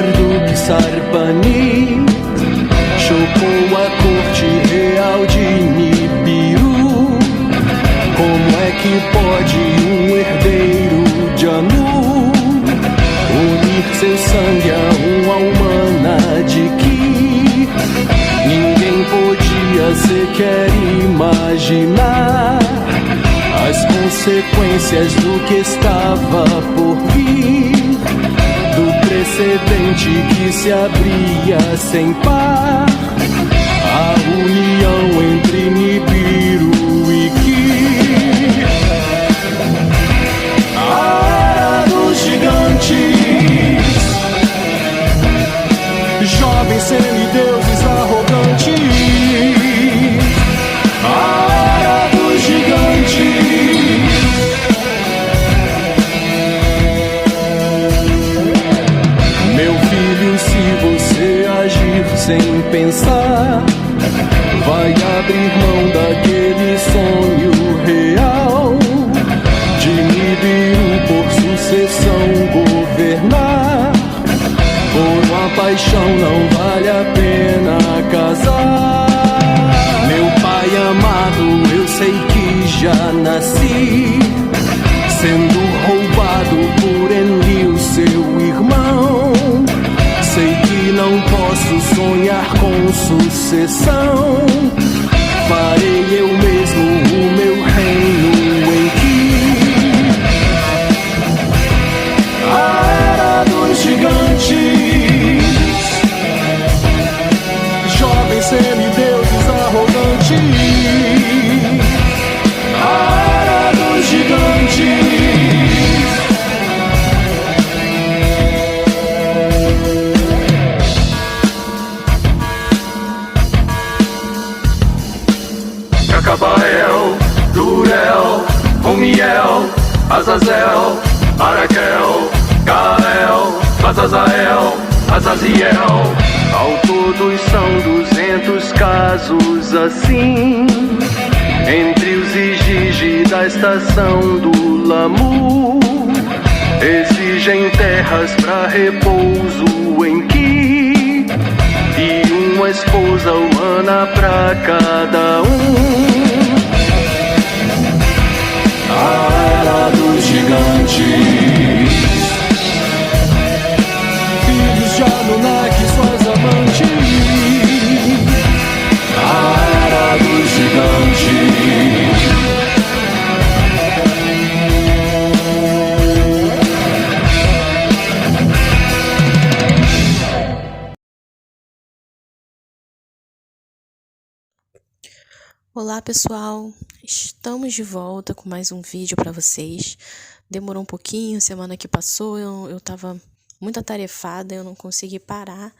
Marduk Sarpani chocou a corte real de Nibiru. Como é que pode um herdeiro de Anu unir seu sangue a uma humana de que ninguém podia sequer imaginar as consequências do que estava por vir, do precedente que se abria sem par, a união entre Nibiru e Ki. A era dos gigantes, jovens semideuses arrogantes. A era dos gigantes. Meu filho, se você agir sem pensar, vai abrir mão daquele sonho real de Nibiru por sucessão governar. Por uma paixão não vale a pena casar. Meu pai amado, eu sei que já nasci sendo roubado por Enlil, seu irmão. Sei que não posso sonhar com sucessão. Farei eu mesmo o meu reino em Ki. A era dos gigantes, jovens semideuses arrogantes. A era dos gigantes. Cabael, Durel, Romiel, Azazel, Araquel, Gael, Azazael, Azaziel. Ao todos são 200 casos assim, entre os Igigi da estação do Lamu. Exigem terras pra repouso em Ki e uma esposa humana pra cada um. A era dos gigantes, filhos de Anunnaki, suas amantes. A era dos gigantes. Olá pessoal, estamos de volta com mais um vídeo para vocês. Demorou um pouquinho, semana que passou eu tava muito atarefada, eu não consegui parar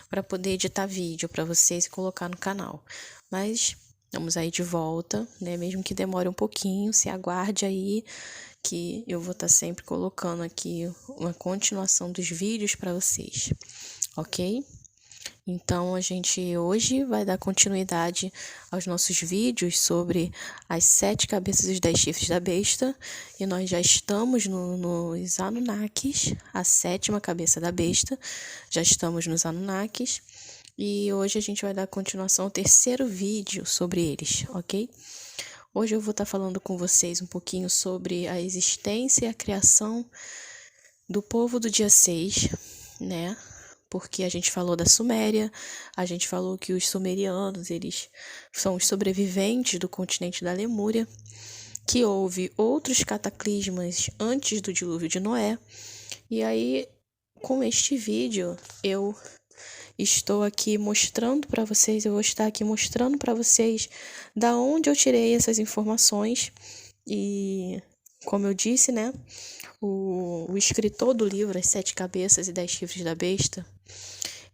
para poder editar vídeo para vocês e colocar no canal. Mas estamos aí de volta, né? Mesmo que demore um pouquinho, se aguarde aí que eu vou estar sempre colocando aqui uma continuação dos vídeos para vocês, ok? Então, a gente hoje vai dar continuidade aos nossos vídeos sobre as 7 cabeças e os 10 chifres da besta. E nós já estamos nos Anunnakis, a 7ª cabeça da besta. Já estamos nos Anunnakis. E hoje a gente vai dar continuação ao 3º vídeo sobre eles, ok? Hoje eu vou estar falando com vocês um pouquinho sobre a existência e a criação do povo do dia 6, né? Porque a gente falou da Suméria, a gente falou que os sumerianos, eles são os sobreviventes do continente da Lemúria, que houve outros cataclismas antes do dilúvio de Noé. E aí, com este vídeo, eu estou aqui mostrando para vocês, eu vou estar aqui mostrando para vocês da onde eu tirei essas informações. E, como eu disse, né, o escritor do livro As 7 Cabeças e 10 Chifres da Besta,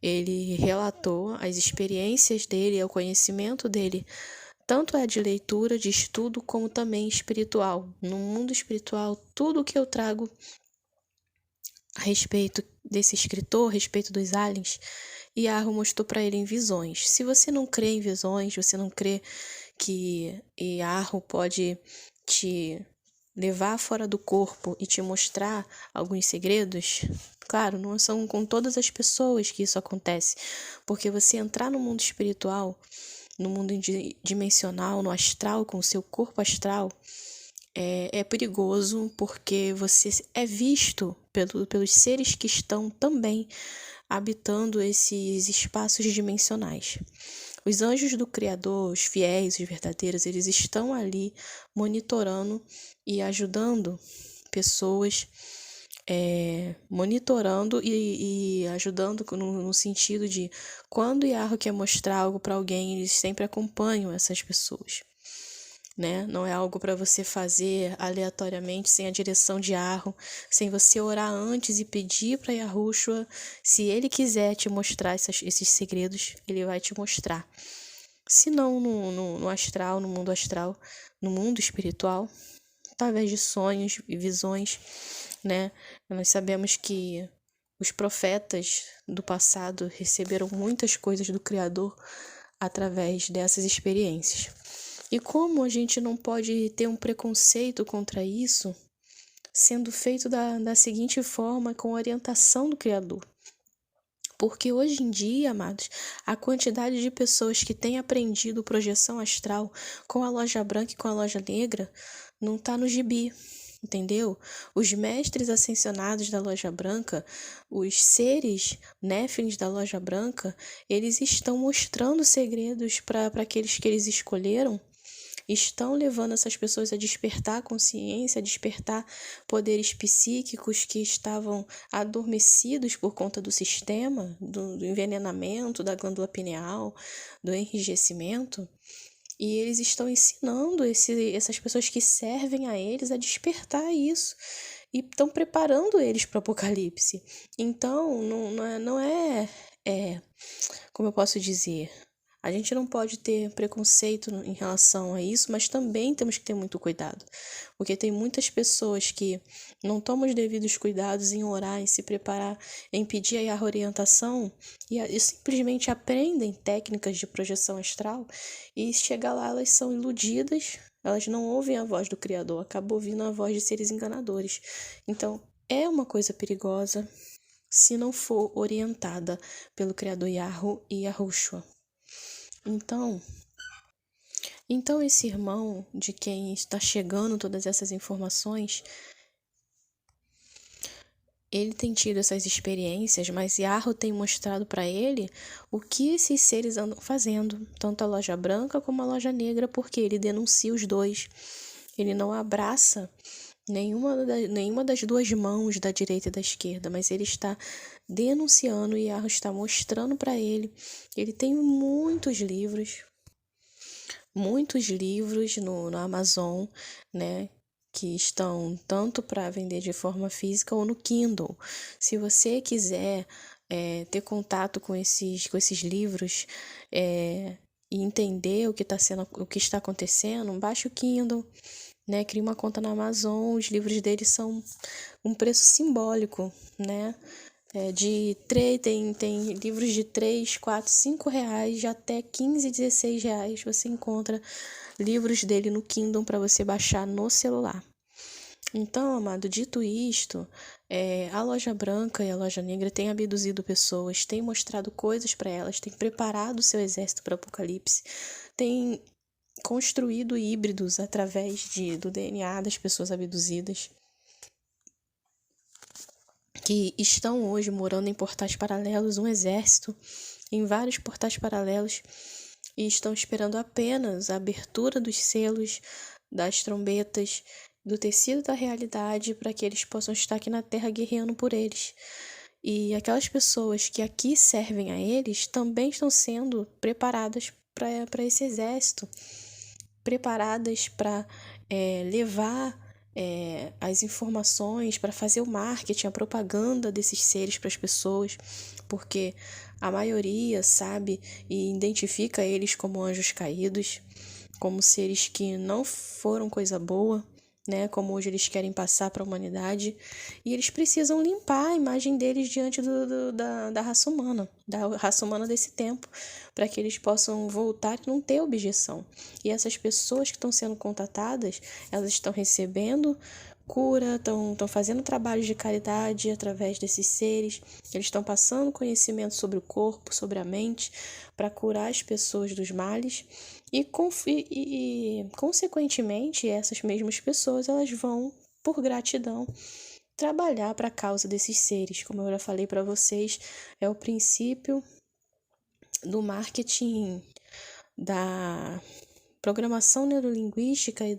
ele relatou as experiências dele, o conhecimento dele, tanto é de leitura, de estudo, como também espiritual. No mundo espiritual, tudo que eu trago a respeito desse escritor, a respeito dos aliens, Yarrow mostrou para ele em visões. Se você não crê em visões, você não crê que Yarrow pode te levar fora do corpo e te mostrar alguns segredos, Claro, não são com todas as pessoas que isso acontece, porque você entrar no mundo espiritual, no mundo dimensional, no astral, com o seu corpo astral, é perigoso porque você é visto pelos seres que estão também habitando esses espaços dimensionais. Os anjos do Criador, os fiéis, os verdadeiros, eles estão ali monitorando e ajudando pessoas, monitorando e ajudando no sentido de quando o Yahoo quer mostrar algo para alguém, eles sempre acompanham essas pessoas. Né? Não é algo para você fazer aleatoriamente, sem a direção de Yahoo, sem você orar antes e pedir para Yahushua, se ele quiser te mostrar esses segredos, ele vai te mostrar. Se não no astral, no mundo astral, no mundo espiritual, através de sonhos e visões, né? Nós sabemos que os profetas do passado receberam muitas coisas do Criador através dessas experiências. E como a gente não pode ter um preconceito contra isso, sendo feito da seguinte forma, com orientação do Criador. Porque hoje em dia, amados, a quantidade de pessoas que têm aprendido projeção astral com a loja branca e com a loja negra não está no gibi, entendeu? Os mestres ascensionados da loja branca, os seres néfilins da loja branca, eles estão mostrando segredos para aqueles que eles escolheram, estão levando essas pessoas a despertar a consciência, a despertar poderes psíquicos que estavam adormecidos por conta do sistema, do envenenamento, da glândula pineal, do enrijecimento. E eles estão ensinando essas pessoas que servem a eles a despertar isso. E estão preparando eles para o apocalipse. Então, não é, como eu posso dizer... A gente não pode ter preconceito em relação a isso, mas também temos que ter muito cuidado, porque tem muitas pessoas que não tomam os devidos cuidados em orar, em se preparar, em pedir a orientação e simplesmente aprendem técnicas de projeção astral e chegar lá elas são iludidas, elas não ouvem a voz do Criador, acabam ouvindo a voz de seres enganadores. Então, é uma coisa perigosa se não for orientada pelo Criador Yahoo e Yahushua. Então esse irmão de quem está chegando todas essas informações, ele tem tido essas experiências, mas Yahoo tem mostrado para ele o que esses seres andam fazendo, tanto a loja branca como a loja negra, porque ele denuncia os dois. Ele não abraça nenhuma das duas mãos, da direita e da esquerda, mas ele está denunciando e Yahoo está mostrando para ele. Ele tem muitos livros no Amazon, né, que estão tanto para vender de forma física ou no Kindle. Se você quiser ter contato com esses livros e entender o que está acontecendo, baixe o Kindle, né, crie uma conta na Amazon. Os livros deles são um preço simbólico, né? Tem livros de 3, 4, 5 reais, de até 15, 16 reais. Você encontra livros dele no Kindle para você baixar no celular. Então, amado, dito isto, a loja branca e a loja negra têm abduzido pessoas, têm mostrado coisas para elas, têm preparado o seu exército para o apocalipse, têm construído híbridos através do DNA das pessoas abduzidas, que estão hoje morando em portais paralelos, um exército em vários portais paralelos, e estão esperando apenas a abertura dos selos, das trombetas, do tecido da realidade, para que eles possam estar aqui na Terra guerreando por eles. E aquelas pessoas que aqui servem a eles também estão sendo preparadas para esse exército, preparadas para levar as informações, para fazer o marketing, a propaganda desses seres para as pessoas, porque a maioria sabe e identifica eles como anjos caídos, como seres que não foram coisa boa, né, como hoje eles querem passar para a humanidade, e eles precisam limpar a imagem deles diante da raça humana desse tempo, para que eles possam voltar e não ter objeção. E essas pessoas que estão sendo contatadas, elas estão recebendo cura, estão fazendo trabalhos de caridade através desses seres. Eles estão passando conhecimento sobre o corpo, sobre a mente, para curar as pessoas dos males. E, consequentemente, essas mesmas pessoas elas vão, por gratidão, trabalhar para a causa desses seres. Como eu já falei para vocês, é o princípio do marketing, da programação neurolinguística e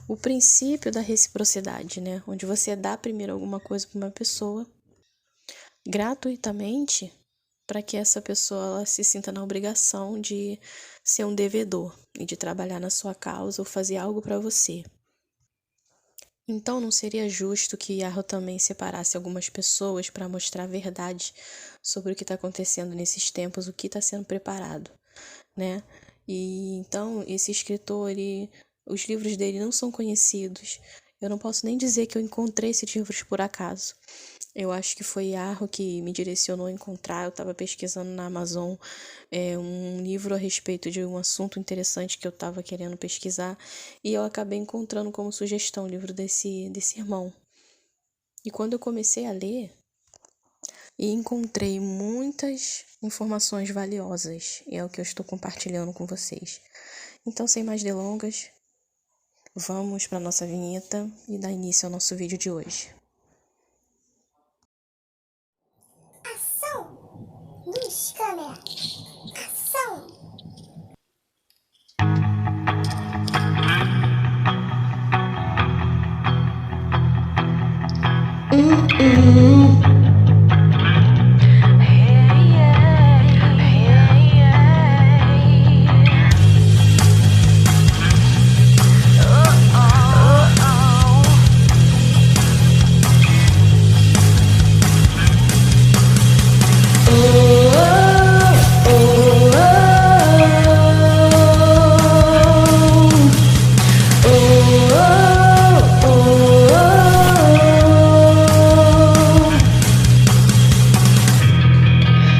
o princípio da reciprocidade, né? Onde você dá primeiro alguma coisa para uma pessoa gratuitamente, para que essa pessoa ela se sinta na obrigação de ser um devedor e de trabalhar na sua causa ou fazer algo para você. Então, não seria justo que Yarrow também separasse algumas pessoas para mostrar a verdade sobre o que está acontecendo nesses tempos, o que está sendo preparado, né? E então, esse escritor, os livros dele não são conhecidos. Eu não posso nem dizer que eu encontrei esses livros por acaso. Eu acho que foi Yarrow que me direcionou a encontrar. Eu estava pesquisando na Amazon um livro a respeito de um assunto interessante que eu estava querendo pesquisar, e eu acabei encontrando como sugestão o livro desse irmão. E quando eu comecei a ler, encontrei muitas informações valiosas, e é o que eu estou compartilhando com vocês. Então, sem mais delongas, vamos para a nossa vinheta e dar início ao nosso vídeo de hoje. Ação! Luz, câmera! Ação!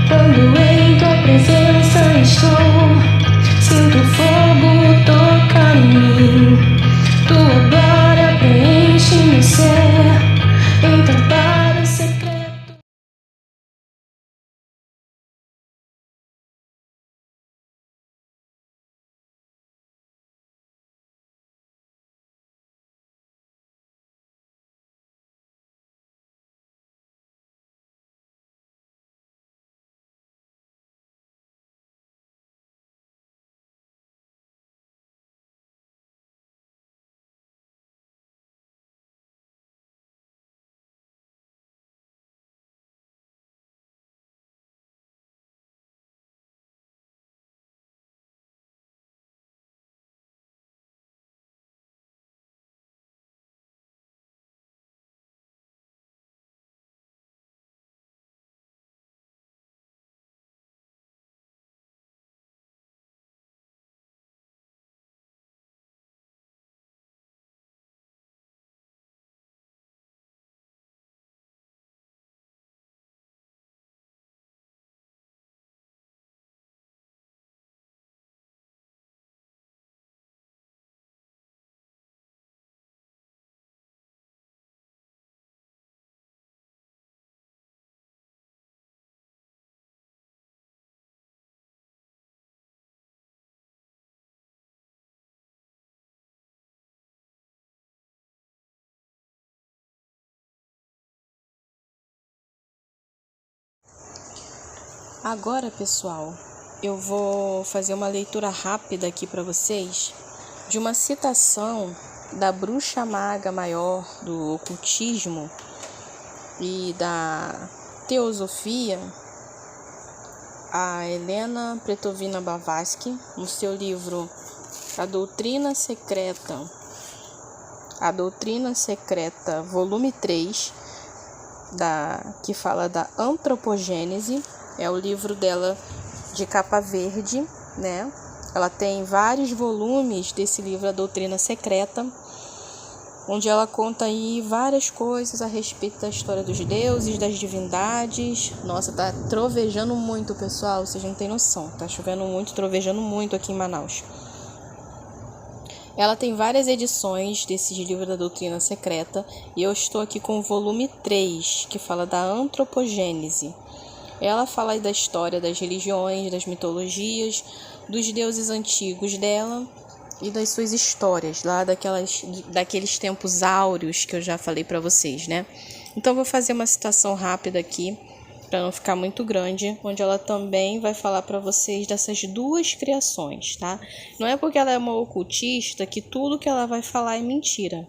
Quando em tua presença estou, sinto o fogo tocar em mim. Tua glória preenche meu ser, em teu Pai secreto. Agora, pessoal, eu vou fazer uma leitura rápida aqui para vocês de uma citação da bruxa maga maior do ocultismo e da teosofia, a Helena Pretovina Blavatsky, no seu livro A Doutrina Secreta, volume 3, que fala da antropogênese. É o livro dela de capa verde, né? Ela tem vários volumes desse livro, A Doutrina Secreta, onde ela conta aí várias coisas a respeito da história dos deuses, das divindades. Nossa, tá trovejando muito, pessoal, vocês não têm noção. Tá chovendo muito, trovejando muito aqui em Manaus. Ela tem várias edições desses livros da doutrina secreta e eu estou aqui com o volume 3, que fala da antropogênese. Ela fala aí da história das religiões, das mitologias, dos deuses antigos dela e das suas histórias, lá daqueles tempos áureos que eu já falei para vocês, né? Então vou fazer uma citação rápida aqui, para não ficar muito grande, onde ela também vai falar para vocês dessas duas criações, tá? Não é porque ela é uma ocultista que tudo que ela vai falar é mentira,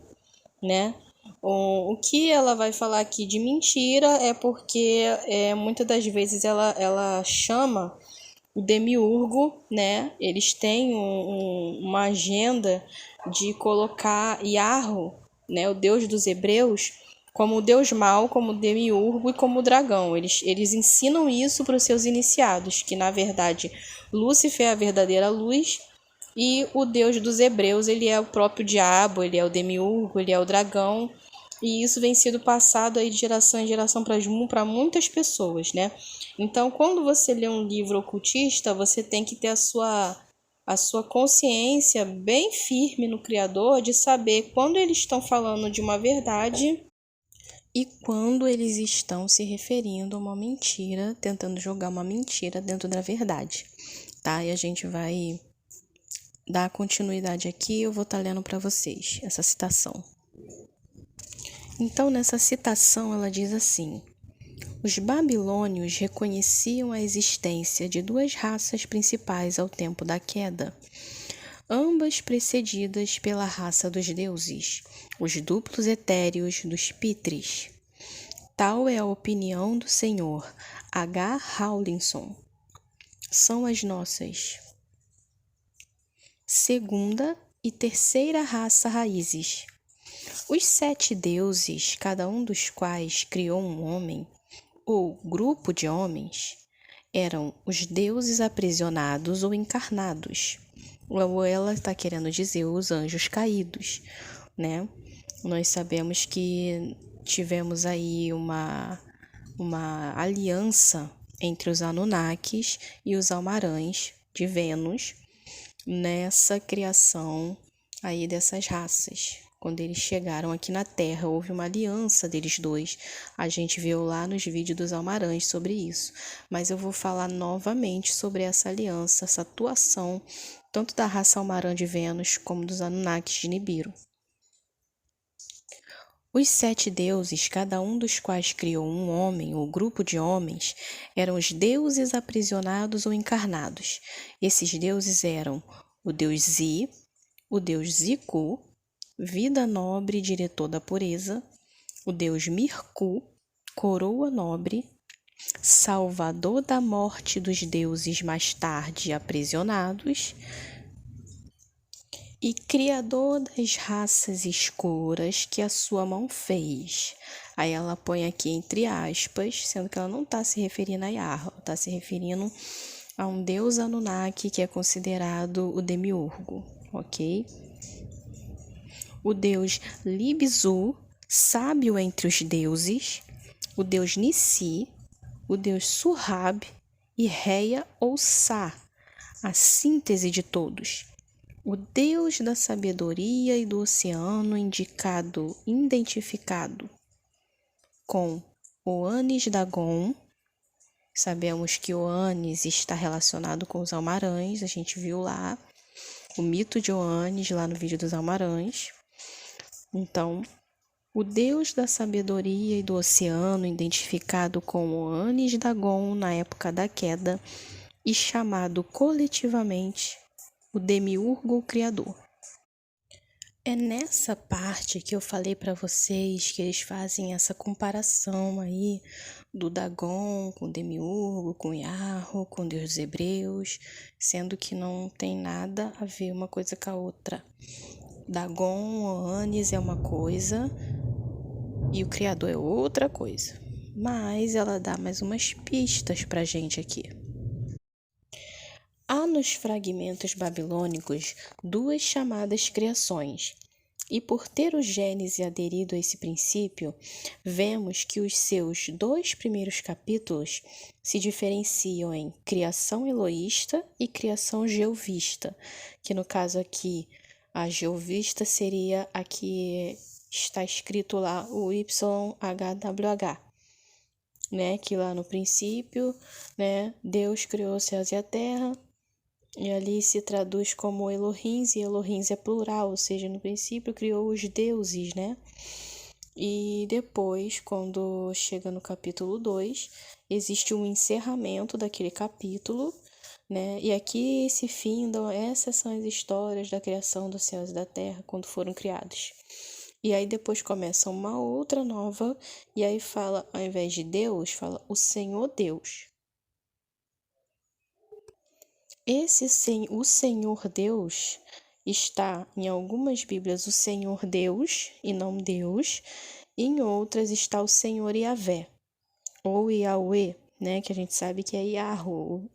né? O que ela vai falar aqui de mentira é porque muitas das vezes ela chama o demiurgo, né? Eles têm uma agenda de colocar Yarro, né? O deus dos hebreus, como o deus mau, como o demiurgo e como o dragão. Eles ensinam isso para os seus iniciados, que na verdade Lúcifer é a verdadeira luz e o deus dos hebreus, ele é o próprio diabo, ele é o demiurgo, ele é o dragão. E isso vem sendo passado aí de geração em geração para muitas pessoas, né? Então, quando você lê um livro ocultista, você tem que ter a sua consciência bem firme no Criador, de saber quando eles estão falando de uma verdade e quando eles estão se referindo a uma mentira, tentando jogar uma mentira dentro da verdade, tá? E a gente vai dar continuidade aqui, eu vou estar lendo para vocês essa citação. Então, nessa citação, ela diz assim: os babilônios reconheciam a existência de duas raças principais ao tempo da queda, ambas precedidas pela raça dos deuses, os duplos etéreos dos Pitris. Tal é a opinião do Sr. H. Rawlinson. São as nossas segunda e terceira raça raízes. Os 7 deuses, cada um dos quais criou um homem, ou grupo de homens, eram os deuses aprisionados ou encarnados. Ou ela está querendo dizer os anjos caídos, né? Nós sabemos que tivemos aí uma aliança entre os Anunnakis e os Almarães de Vênus nessa criação aí dessas raças. Quando eles chegaram aqui na Terra, houve uma aliança deles dois. A gente viu lá nos vídeos dos Almarães sobre isso. Mas eu vou falar novamente sobre essa aliança, essa atuação, tanto da raça Almarã de Vênus como dos Anunnakis de Nibiru. Os 7 deuses, cada um dos quais criou um homem ou grupo de homens, eram os deuses aprisionados ou encarnados. Esses deuses eram o deus Zi, o deus Ziku, vida nobre, diretor da pureza, o deus Mirku, coroa nobre, salvador da morte dos deuses mais tarde aprisionados, e criador das raças escuras que a sua mão fez. Aí ela põe aqui entre aspas, sendo que ela não está se referindo a Yarro, está se referindo a um deus Anunnaki que é considerado o demiurgo, ok? O deus Libzu, sábio entre os deuses, o deus Nissi, o deus Surrab e Reia ou Sa, a síntese de todos. O deus da sabedoria e do oceano identificado com Oanes Dagon. Sabemos que Oanes está relacionado com os Almarães, a gente viu lá o mito de Oanes lá no vídeo dos Almarães. Então, o deus da sabedoria e do oceano, identificado com Oanes Dagon na época da queda e chamado coletivamente o demiurgo criador. É nessa parte que eu falei para vocês que eles fazem essa comparação aí do Dagon com o demiurgo, com Yarro, com o deus dos hebreus, sendo que não tem nada a ver uma coisa com a outra. Dagon, Oanes é uma coisa e o criador é outra coisa. Mas ela dá mais umas pistas pra gente aqui. Há nos fragmentos babilônicos 2 chamadas criações, e por ter o Gênesis aderido a esse princípio, vemos que os seus 2 primeiros capítulos se diferenciam em criação eloísta e criação jeovista, que no caso aqui A geovista seria a que está escrito lá, o YHWH, né? Que lá no princípio, né, Deus criou os céus e a terra, e ali se traduz como Elohims, e Elohims é plural, ou seja, no princípio criou os deuses, né? E depois, quando chega no capítulo 2, existe um encerramento daquele capítulo, né? E aqui se findam, essas são as histórias da criação dos céus e da terra quando foram criados. E aí depois começa uma outra nova, e aí fala, ao invés de Deus, fala o Senhor Deus. O Senhor Deus está em algumas Bíblias o Senhor Deus e não Deus, e em outras está o Senhor Yahvé, ou Yahweh, né, que a gente sabe que é Yahoo.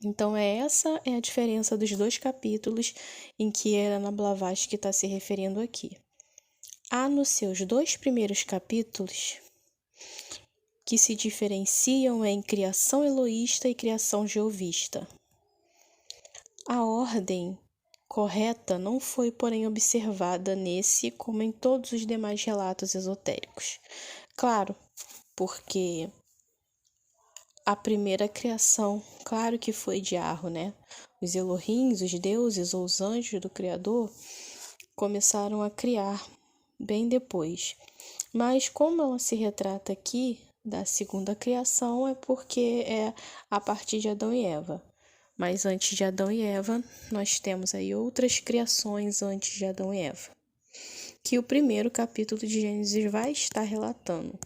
Então, essa é a diferença dos dois capítulos em que Ana Blavatsky está se referindo aqui. Há nos seus 2 primeiros capítulos que se diferenciam em criação eloísta e criação jeovista. A ordem correta não foi, porém, observada nesse como em todos os demais relatos esotéricos. Claro, porque a primeira criação, claro que foi de Arro, né? Os Elohims, os deuses ou os anjos do Criador, começaram a criar bem depois. Mas como ela se retrata aqui da segunda criação, é porque é a partir de Adão e Eva. Mas antes de Adão e Eva, nós temos aí outras criações antes de Adão e Eva, que o primeiro capítulo de Gênesis vai estar relatando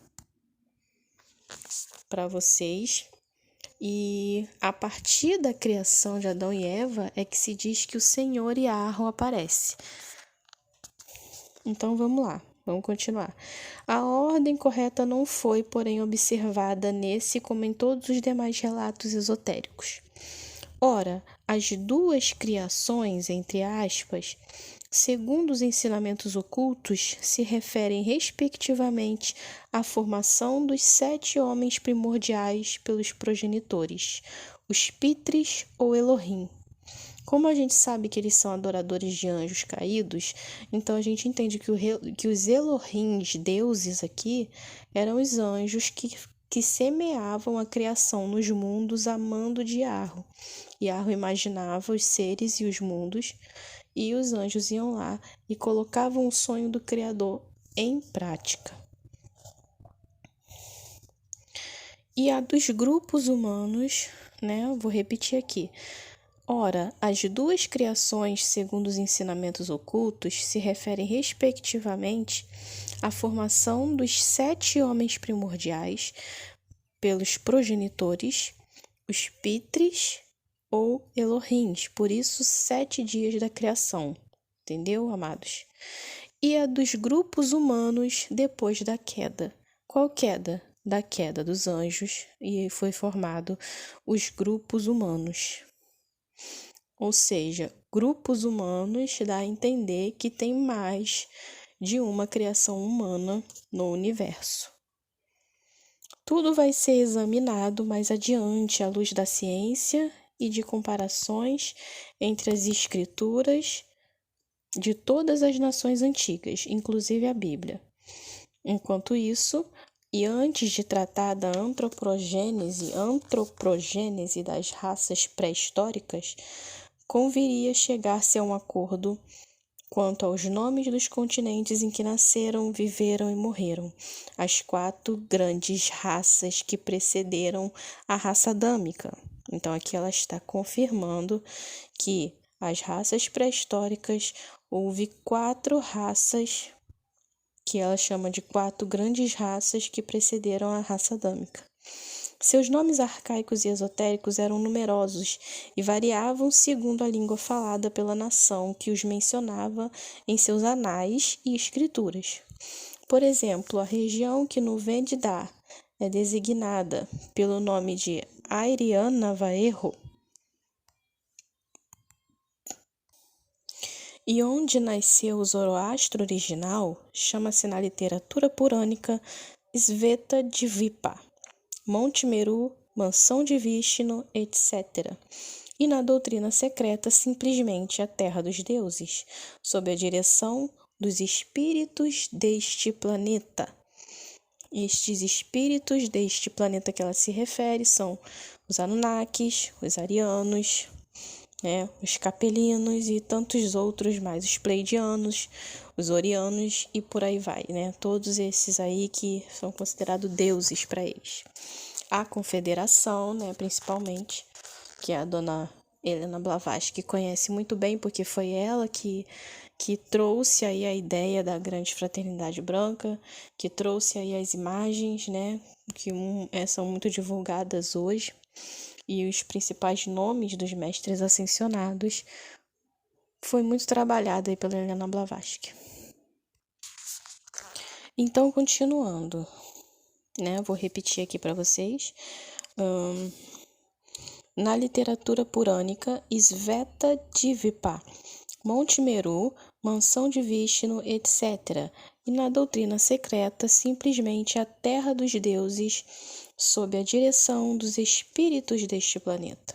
para vocês. E a partir da criação de Adão e Eva é que se diz que o Senhor Yahweh aparece. Então vamos lá, vamos continuar. A ordem correta não foi, porém, observada nesse como em todos os demais relatos esotéricos. Ora, as 2 criações, entre aspas, segundo os ensinamentos ocultos, se referem respectivamente à formação dos 7 homens primordiais pelos progenitores, os Pitris ou Elohim. Como a gente sabe que eles são adoradores de anjos caídos, então a gente entende que os Elohims, deuses aqui, eram os anjos que semeavam a criação nos mundos a mando de Yahweh. Yahweh imaginava os seres e os mundos, e os anjos iam lá e colocavam o sonho do Criador em prática. E a dos grupos humanos, né? Eu vou repetir aqui. Ora, as 2 criações, segundo os ensinamentos ocultos, se referem respectivamente à formação dos 7 homens primordiais pelos progenitores, os Pitris ou Elohims, por isso 7 dias da criação, entendeu, amados? E a dos grupos humanos depois da queda. Qual queda? Da queda dos anjos, e foi formado os grupos humanos. Ou seja, grupos humanos dá a entender que tem mais de uma criação humana no universo. Tudo vai ser examinado mais adiante à luz da ciência e de comparações entre as escrituras de todas as nações antigas, inclusive a Bíblia. Enquanto isso, e antes de tratar da antropogênese das raças pré-históricas, conviria chegar-se a um acordo quanto aos nomes dos continentes em que nasceram, viveram e morreram, as 4 grandes raças que precederam a raça adâmica. Então, aqui ela está confirmando que as raças pré-históricas, houve 4 raças, que ela chama de 4 grandes raças que precederam a raça adâmica. Seus nomes arcaicos e esotéricos eram numerosos e variavam segundo a língua falada pela nação que os mencionava em seus anais e escrituras. Por exemplo, a região que no Vendidá é designada pelo nome de Airianavaerro, e onde nasceu o Zoroastro original, chama-se na literatura purânica Svetadvipa, Monte Meru, Mansão de Vishnu, etc. e na doutrina secreta simplesmente a terra dos deuses, sob a direção dos espíritos deste planeta. Estes espíritos deste planeta que ela se refere são os Anunnakis, os Arianos, os Capelinos e tantos outros mais, os Pleiadianos, os Orianos e por aí vai, todos esses aí que são considerados deuses para eles. A Confederação, principalmente, que a dona Helena Blavatsky conhece muito bem, porque foi ela que trouxe aí a ideia da grande fraternidade branca, que trouxe aí as imagens, que são muito divulgadas hoje, e os principais nomes dos mestres ascensionados, foi muito trabalhado aí pela Helena Blavatsky. Então, continuando, vou repetir aqui para vocês. Na literatura purânica, Sveta-Dvipa, Monte Meru, Mansão de Vishnu, etc. E na doutrina secreta, simplesmente a terra dos deuses, sob a direção dos espíritos deste planeta.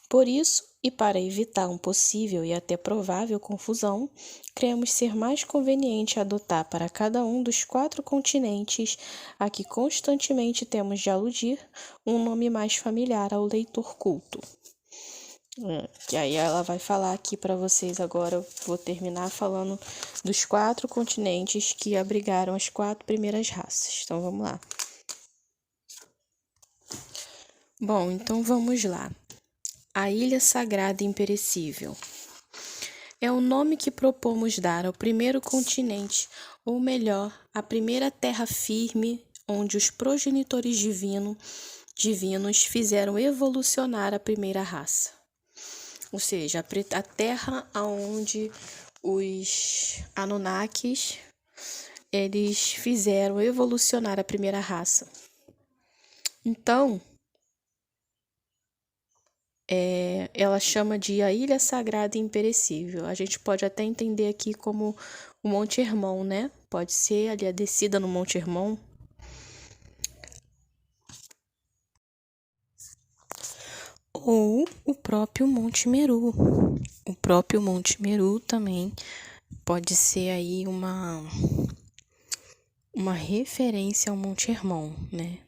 Por isso, e para evitar um possível e até provável confusão, cremos ser mais conveniente adotar para cada um dos 4 continentes a que constantemente temos de aludir um nome mais familiar ao leitor culto. Que aí ela vai falar aqui para vocês agora, eu vou terminar falando dos 4 continentes que abrigaram as 4 primeiras raças. Então vamos lá. Bom, então vamos lá. A Ilha Sagrada Imperecível é o nome que propomos dar ao primeiro continente, ou melhor, à primeira terra firme onde os progenitores divinos fizeram evolucionar a primeira raça. Ou seja, a terra onde os Anunnakis eles fizeram evolucionar a primeira raça. Então, ela chama de a Ilha Sagrada Imperecível. A gente pode até entender aqui como o Monte Hermon, Pode ser ali a descida no Monte Hermon. Ou o próprio Monte Meru. O próprio Monte Meru também pode ser aí uma referência ao Monte Hermon,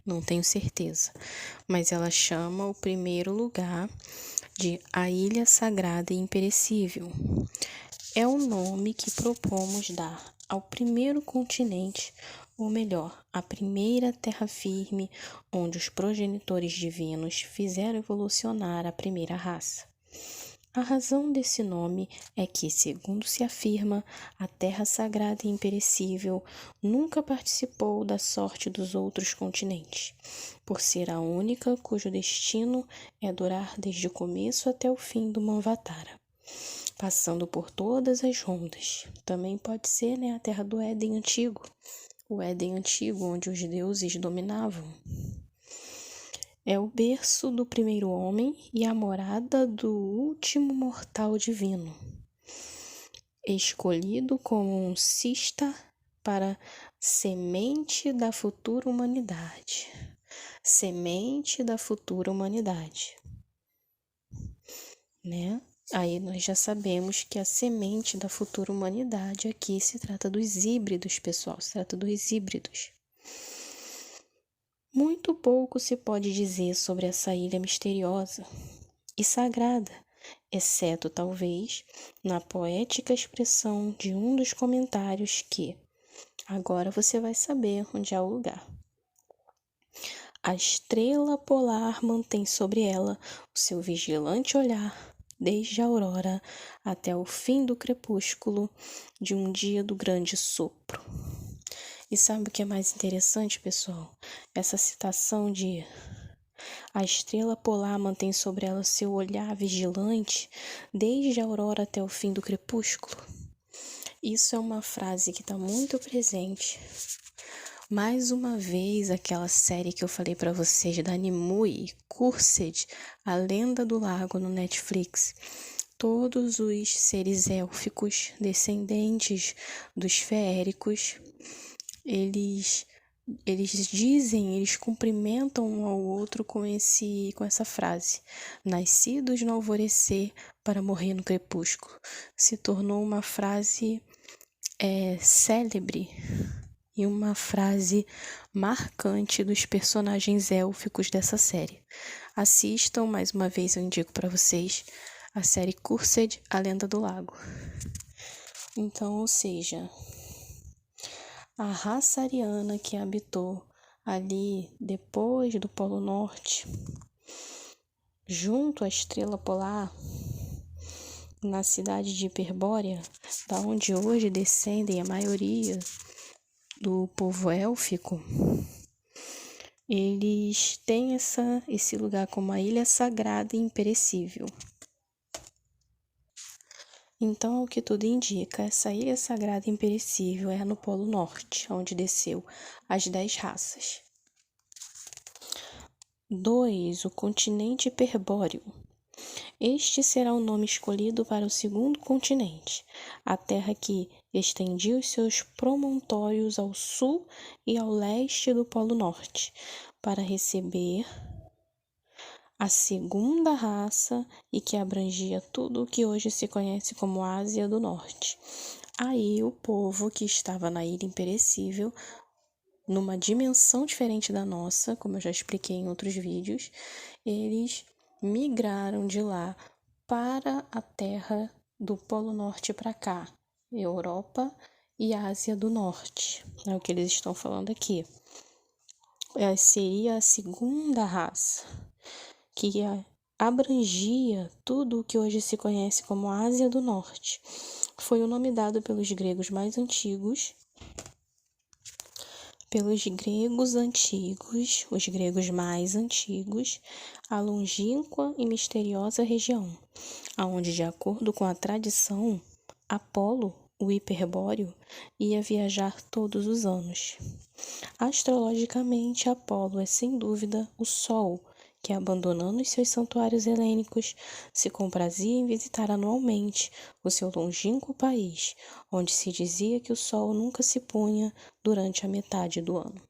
Não tenho certeza. Mas ela chama o primeiro lugar de a Ilha Sagrada e Imperecível. É o nome que propomos dar ao primeiro continente, ou melhor, a primeira terra firme onde os progenitores divinos fizeram evolucionar a primeira raça. A razão desse nome é que, segundo se afirma, a Terra Sagrada e Imperecível nunca participou da sorte dos outros continentes, por ser a única cujo destino é durar desde o começo até o fim do Manvatara, passando por todas as rondas. Também pode ser a Terra do Éden Antigo, o Éden Antigo onde os deuses dominavam. É o berço do primeiro homem e a morada do último mortal divino, escolhido como um cista para semente da futura humanidade. Semente da futura humanidade. Aí nós já sabemos que a semente da futura humanidade aqui se trata dos híbridos, pessoal, se trata dos híbridos. Muito pouco se pode dizer sobre essa ilha misteriosa e sagrada, exceto, talvez, na poética expressão de um dos comentários que, agora você vai saber onde é o lugar. A estrela polar mantém sobre ela o seu vigilante olhar, desde a aurora até o fim do crepúsculo de um dia do grande sopro. E sabe o que é mais interessante, pessoal? Essa citação de a estrela polar mantém sobre ela seu olhar vigilante desde a aurora até o fim do crepúsculo. Isso é uma frase que está muito presente. Mais uma vez, aquela série que eu falei para vocês da Nimue, Cursed, A Lenda do Lago no Netflix. Todos os seres élficos, descendentes dos feéricos, eles eles cumprimentam um ao outro com essa frase: nascidos no alvorecer para morrer no crepúsculo. Se tornou uma frase célebre e uma frase marcante dos personagens élficos dessa série. Assistam, mais uma vez eu indico para vocês, a série Cursed, A Lenda do Lago. Então, ou seja, a raça ariana que habitou ali depois do Polo Norte, junto à estrela polar, na cidade de Hiperbórea, da onde hoje descendem a maioria do povo élfico, eles têm esse lugar como a ilha sagrada e imperecível. Então, ao que tudo indica, essa ilha sagrada e imperecível é no Polo Norte, onde desceu as 10 raças. 2. O continente hiperbóreo. Este será o nome escolhido para o segundo continente, a terra que estendia os seus promontórios ao sul e ao leste do Polo Norte, para receber a segunda raça e que abrangia tudo o que hoje se conhece como Ásia do Norte. Aí o povo que estava na Ilha Imperecível, numa dimensão diferente da nossa, como eu já expliquei em outros vídeos, eles migraram de lá para a terra do Polo Norte para cá, Europa e Ásia do Norte. É o que eles estão falando aqui. Seria a segunda raça, que abrangia tudo o que hoje se conhece como Ásia do Norte. Foi o nome dado pelos gregos mais antigos, os gregos mais antigos, a longínqua e misteriosa região, aonde, de acordo com a tradição, Apolo, o hiperbóreo, ia viajar todos os anos. Astrologicamente, Apolo é sem dúvida o Sol, que, abandonando os seus santuários helênicos, se comprazia em visitar anualmente o seu longínquo país, onde se dizia que o sol nunca se punha durante a metade do ano.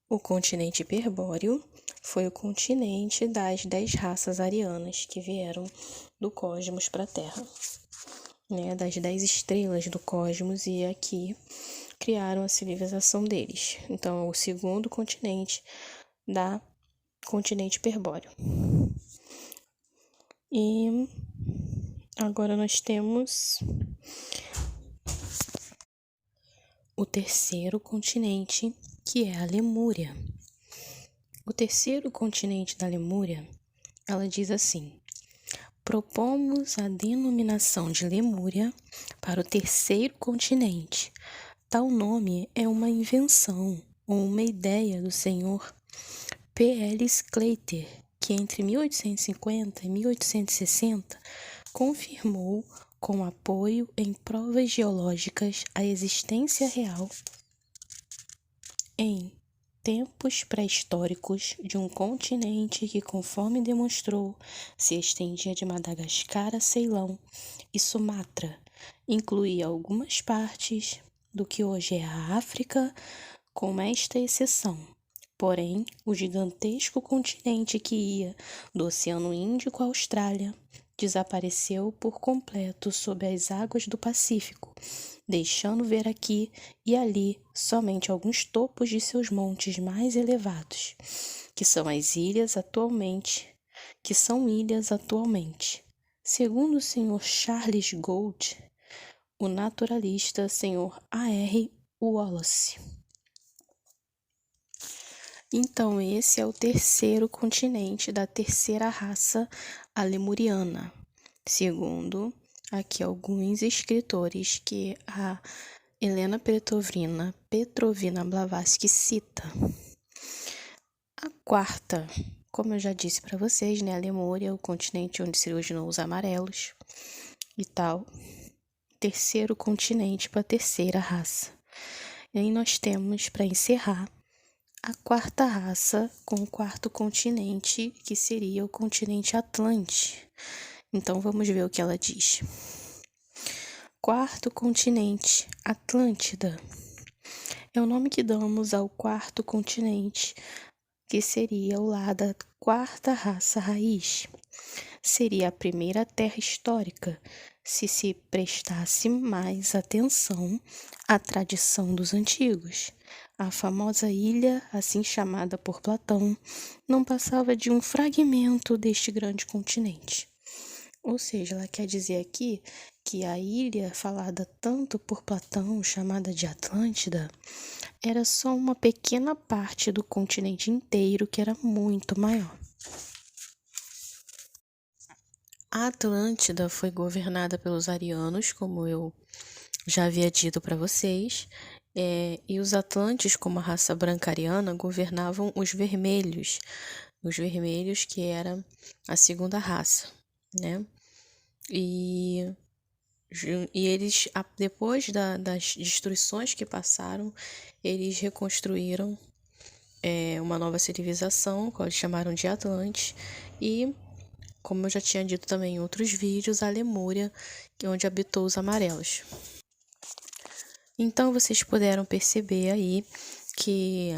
O continente hiperbóreo, foi o continente das 10 raças arianas que vieram do cosmos para a Terra, das 10 estrelas do cosmos, e aqui criaram a civilização deles. Então, é o segundo continente da continente hiperbóreo. E agora nós temos o terceiro continente, que é a Lemúria. O terceiro continente da Lemúria, ela diz assim: propomos a denominação de Lemúria para o terceiro continente. Tal nome é uma invenção ou uma ideia do senhor P.L. Sclater, que entre 1850 e 1860 confirmou, com apoio em provas geológicas, a existência real, em tempos pré-históricos, de um continente que, conforme demonstrou, se estendia de Madagascar a Ceilão e Sumatra, incluía algumas partes do que hoje é a África, com esta exceção. Porém, o gigantesco continente que ia do Oceano Índico à Austrália desapareceu por completo sob as águas do Pacífico, deixando ver aqui e ali somente alguns topos de seus montes mais elevados, que são ilhas atualmente. Segundo o Sr. Charles Gould, o naturalista Sr. A.R. Wallace. Então, esse é o terceiro continente da terceira raça, a lemuriana, segundo aqui alguns escritores que a Helena Petrovna Blavatsky cita. A quarta, como eu já disse para vocês, a Lemúria, o continente onde se originou os amarelos e tal. Terceiro continente para a terceira raça. E aí nós temos, para encerrar, a quarta raça com o quarto continente, que seria o continente Atlante. Então, vamos ver o que ela diz. Quarto continente, Atlântida. É o nome que damos ao quarto continente, que seria o lar da quarta raça raiz. Seria a primeira terra histórica, se prestasse mais atenção à tradição dos antigos. A famosa ilha, assim chamada por Platão, não passava de um fragmento deste grande continente. Ou seja, ela quer dizer aqui que a ilha falada tanto por Platão, chamada de Atlântida, era só uma pequena parte do continente inteiro que era muito maior. A Atlântida foi governada pelos arianos, como eu já havia dito para vocês, e os atlantes, como a raça branca ariana, governavam os vermelhos que era a segunda raça, né? E eles, depois das destruições que passaram, eles reconstruíram uma nova civilização, que eles chamaram de Atlantes, e, como eu já tinha dito também em outros vídeos, a Lemúria, onde habitou os amarelos. Então, vocês puderam perceber aí que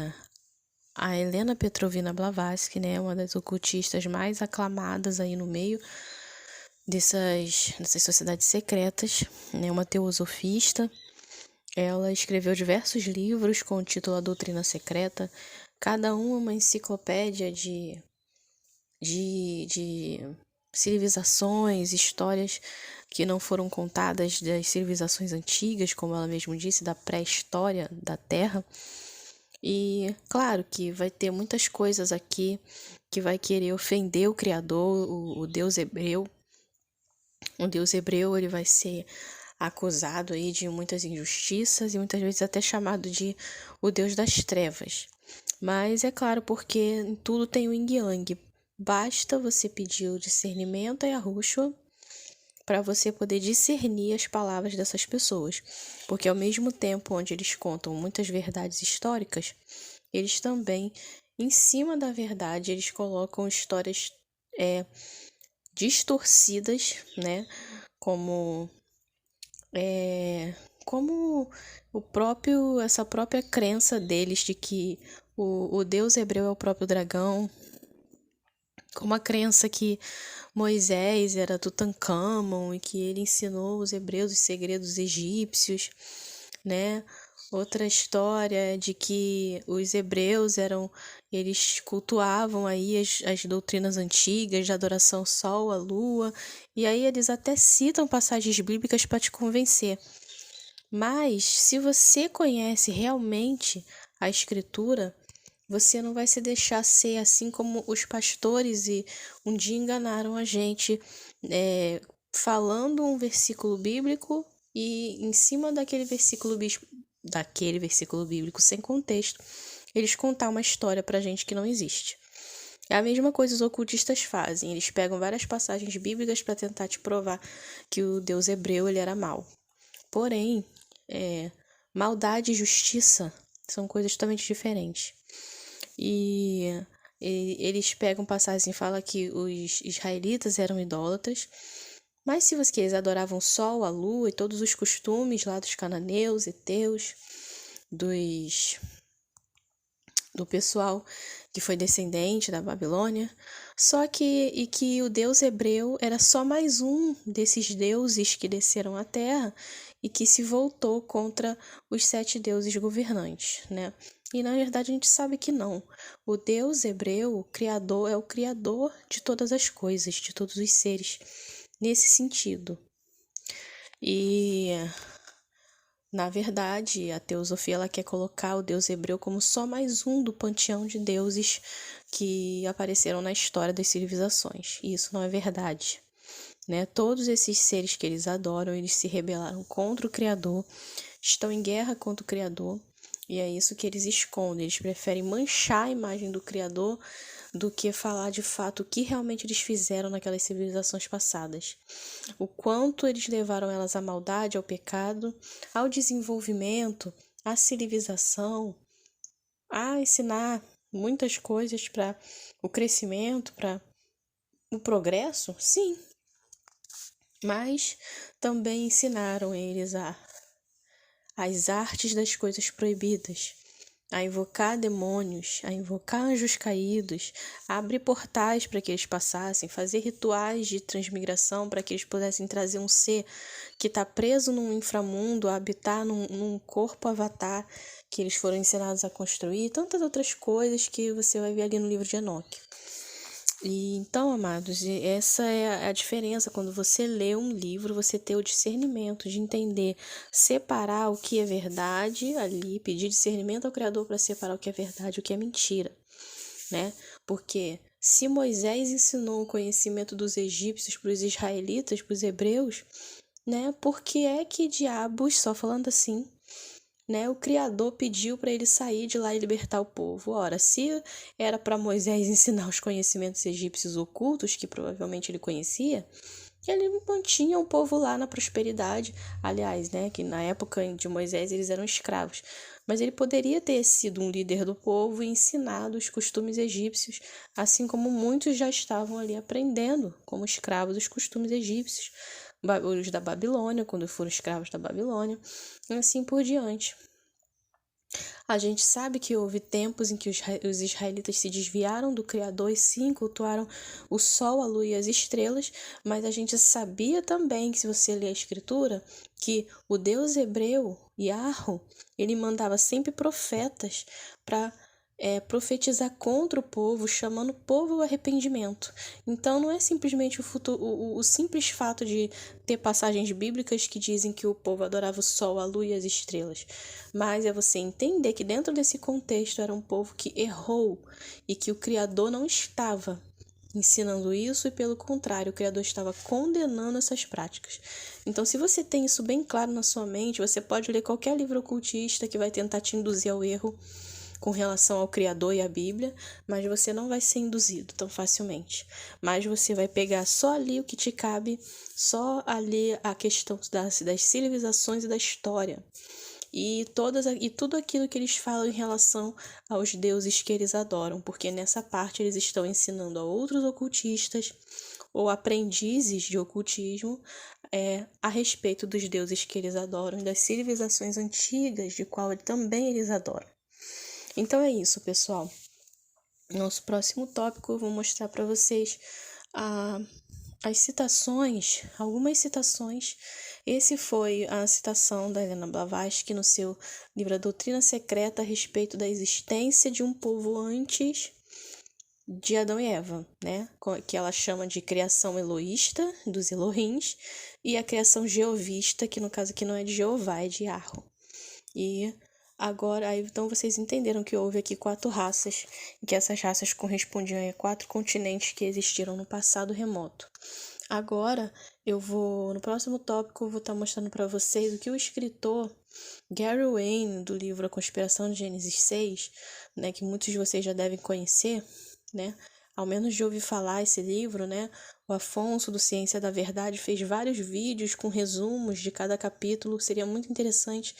a Helena Petrovna Blavatsky, né, uma das ocultistas mais aclamadas aí no meio dessas sociedades secretas, né, uma teosofista. Ela escreveu diversos livros com o título A Doutrina Secreta, cada um uma enciclopédia de civilizações, histórias que não foram contadas das civilizações antigas, como ela mesma disse, da pré-história da Terra. E claro que vai ter muitas coisas aqui que vai querer ofender o Criador, o Deus hebreu. O Deus hebreu, ele vai ser acusado aí de muitas injustiças e muitas vezes até chamado de o Deus das trevas. Mas é claro, porque em tudo tem o yin yang. Basta você pedir o discernimento e a Yahushua para você poder discernir as palavras dessas pessoas. Porque ao mesmo tempo onde eles contam muitas verdades históricas, eles também, em cima da verdade, eles colocam histórias distorcidas, né? Como essa própria crença deles de que o Deus hebreu é o próprio dragão, como a crença que Moisés era Tutancâmon e que ele ensinou os hebreus os segredos egípcios, né? Outra história é de que os hebreus eles cultuavam aí as doutrinas antigas de adoração ao sol, à lua, e aí eles até citam passagens bíblicas para te convencer. Mas se você conhece realmente a escritura, você não vai se deixar ser assim como os pastores e um dia enganaram a gente, falando um versículo bíblico e em cima daquele versículo bíblico sem contexto, eles contar uma história pra gente que não existe. É a mesma coisa os ocultistas fazem, eles pegam várias passagens bíblicas para tentar te provar que o Deus hebreu ele era mau. Porém, maldade e justiça são coisas totalmente diferentes. E eles pegam passagens e falam que os israelitas eram idólatras, mas se eles adoravam o sol, a lua e todos os costumes lá dos cananeus, heteus, do pessoal que foi descendente da Babilônia, só que o Deus hebreu era só mais um desses deuses que desceram à terra e que se voltou contra os 7 deuses governantes, né? E na verdade a gente sabe que não. O Deus hebreu, o Criador, é o Criador de todas as coisas, de todos os seres, nesse sentido. E na verdade, a teosofia ela quer colocar o Deus hebreu como só mais um do panteão de deuses que apareceram na história das civilizações. E isso não é verdade, né? Todos esses seres que eles adoram, eles se rebelaram contra o Criador, estão em guerra contra o Criador, e é isso que eles escondem. Eles preferem manchar a imagem do Criador do que falar de fato o que realmente eles fizeram naquelas civilizações passadas. O quanto eles levaram elas à maldade, ao pecado, ao desenvolvimento, à civilização, a ensinar muitas coisas para o crescimento, para o progresso, sim. mas também ensinaram eles as artes das coisas proibidas, a invocar demônios, a invocar anjos caídos, a abrir portais para que eles passassem, fazer rituais de transmigração para que eles pudessem trazer um ser que está preso num inframundo, a habitar num corpo avatar que eles foram ensinados a construir, e tantas outras coisas que você vai ver ali no livro de Enoque. E então, amados, essa é a diferença. Quando você lê um livro, você ter o discernimento de entender, separar o que é verdade ali, pedir discernimento ao Criador para separar o que é verdade e o que é mentira, né? Porque se Moisés ensinou o conhecimento dos egípcios para os israelitas, para os hebreus, né? Por que é que diabos, só falando assim, né, o Criador pediu para ele sair de lá e libertar o povo? Ora, se era para Moisés ensinar os conhecimentos egípcios ocultos, que provavelmente ele conhecia, ele mantinha o povo lá na prosperidade. Aliás, né, que na época de Moisés eles eram escravos. Mas ele poderia ter sido um líder do povo e ensinado os costumes egípcios, assim como muitos já estavam ali aprendendo como escravos os costumes egípcios, os da Babilônia, quando foram escravos da Babilônia, e assim por diante. A gente sabe que houve tempos em que os israelitas se desviaram do Criador e sim cultuaram o sol, a lua e as estrelas, mas a gente sabia também que, se você ler a Escritura, que o Deus hebreu, Yahweh, ele mandava sempre profetas para profetizar contra o povo, chamando o povo ao arrependimento. Então não é simplesmente o simples fato de ter passagens bíblicas que dizem que o povo adorava o sol, a lua e as estrelas, mas é você entender que dentro desse contexto era um povo que errou e que o Criador não estava ensinando isso, e pelo contrário, o Criador estava condenando essas práticas. Então, se você tem isso bem claro na sua mente, você pode ler qualquer livro ocultista que vai tentar te induzir ao erro com relação ao Criador e à Bíblia, mas você não vai ser induzido tão facilmente. Mas você vai pegar só ali o que te cabe, só ali a questão das civilizações e da história. E tudo aquilo que eles falam em relação aos deuses que eles adoram, porque nessa parte eles estão ensinando a outros ocultistas ou aprendizes de ocultismo a respeito dos deuses que eles adoram e das civilizações antigas, de qual também eles adoram. Então é isso, pessoal. Nosso próximo tópico eu vou mostrar para vocês as citações, algumas citações. Esse foi a citação da Helena Blavatsky no seu livro A Doutrina Secreta a respeito da existência de um povo antes de Adão e Eva, né? Que ela chama de criação eloísta, dos Elohims, e a criação jeovista, que no caso aqui não é de Jeová, é de Yahweh. E agora, então vocês entenderam que houve aqui 4 raças, e que essas raças correspondiam a 4 continentes que existiram no passado remoto. Agora, no próximo tópico, eu vou estar mostrando para vocês o que o escritor Gary Wayne, do livro A Conspiração de Gênesis 6, né, que muitos de vocês já devem conhecer, né, ao menos de ouvir falar esse livro, né, o Afonso, do Ciência da Verdade, fez vários vídeos com resumos de cada capítulo. Seria muito interessante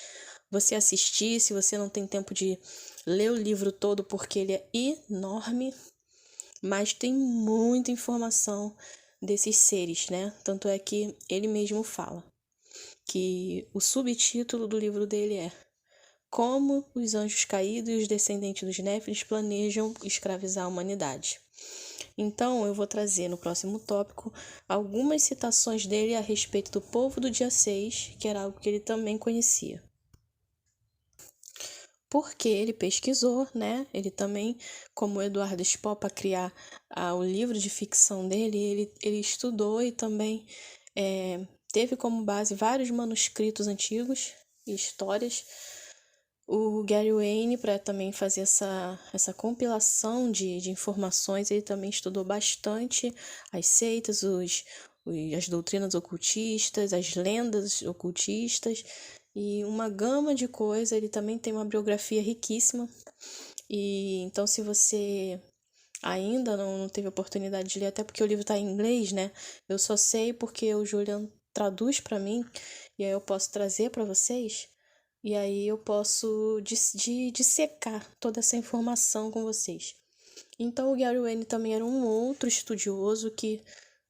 você assistir, se você não tem tempo de ler o livro todo, porque ele é enorme, mas tem muita informação desses seres, né? Tanto é que ele mesmo fala que o subtítulo do livro dele é Como os Anjos Caídos e os Descendentes dos Néfilis Planejam Escravizar a Humanidade. Então, eu vou trazer no próximo tópico algumas citações dele a respeito do povo do dia 6, que era algo que ele também conhecia. Porque ele pesquisou, né? Ele também, como o Eduardo Spohr, para criar o livro de ficção dele, ele estudou e também teve como base vários manuscritos antigos e histórias. O Gary Wayne, para também fazer essa compilação de informações, ele também estudou bastante as seitas, as doutrinas ocultistas, as lendas ocultistas, e uma gama de coisas. Ele também tem uma biografia riquíssima. E então, se você ainda não teve oportunidade de ler, até porque o livro está em inglês, né? Eu só sei porque o Julian traduz para mim, e aí eu posso trazer para vocês, e aí eu posso dissecar toda essa informação com vocês. Então, o Gary Wayne também era um outro estudioso que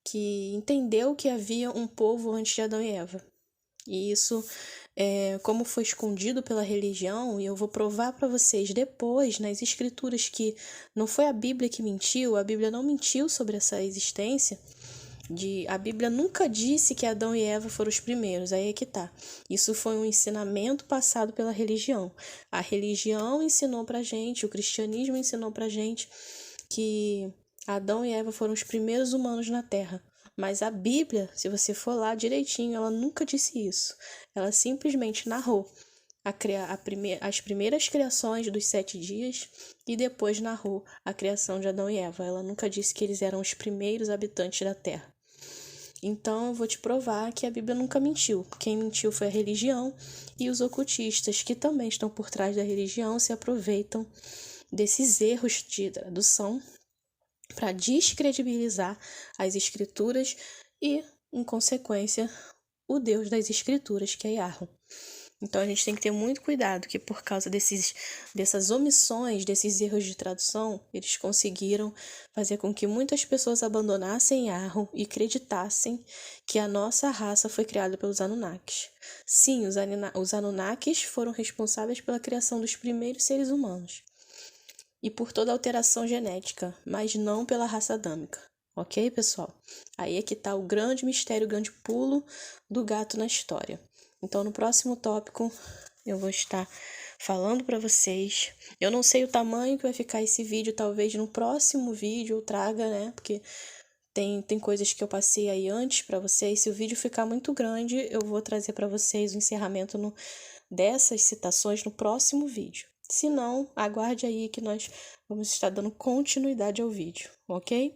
que entendeu que havia um povo antes de Adão e Eva. E isso, como foi escondido pela religião, e eu vou provar para vocês depois, nas escrituras, que não foi a Bíblia que mentiu, a Bíblia não mentiu sobre essa existência. A Bíblia nunca disse que Adão e Eva foram os primeiros, aí é que tá. Isso foi um ensinamento passado pela religião. A religião ensinou pra gente, o cristianismo ensinou pra gente que Adão e Eva foram os primeiros humanos na Terra. Mas a Bíblia, se você for lá direitinho, ela nunca disse isso. Ela simplesmente narrou as primeiras criações dos 7 dias e depois narrou a criação de Adão e Eva. Ela nunca disse que eles eram os primeiros habitantes da Terra. Então eu vou te provar que a Bíblia nunca mentiu. Quem mentiu foi a religião, e os ocultistas, que também estão por trás da religião, se aproveitam desses erros de tradução para descredibilizar as escrituras e, em consequência, o Deus das escrituras, que é Yahweh. Então a gente tem que ter muito cuidado, que por causa dessas omissões, desses erros de tradução, eles conseguiram fazer com que muitas pessoas abandonassem Yahweh e acreditassem que a nossa raça foi criada pelos Anunnakis. Sim, os Anunnakis foram responsáveis pela criação dos primeiros seres humanos e por toda a alteração genética, mas não pela raça adâmica. Ok, pessoal? Aí é que tá o grande mistério, o grande pulo do gato na história. Então, no próximo tópico, eu vou estar falando para vocês. Eu não sei o tamanho que vai ficar esse vídeo, talvez no próximo vídeo eu traga, né? Porque tem coisas que eu passei aí antes para vocês. Se o vídeo ficar muito grande, eu vou trazer para vocês o encerramento dessas citações no próximo vídeo. Se não, aguarde aí que nós vamos estar dando continuidade ao vídeo, ok?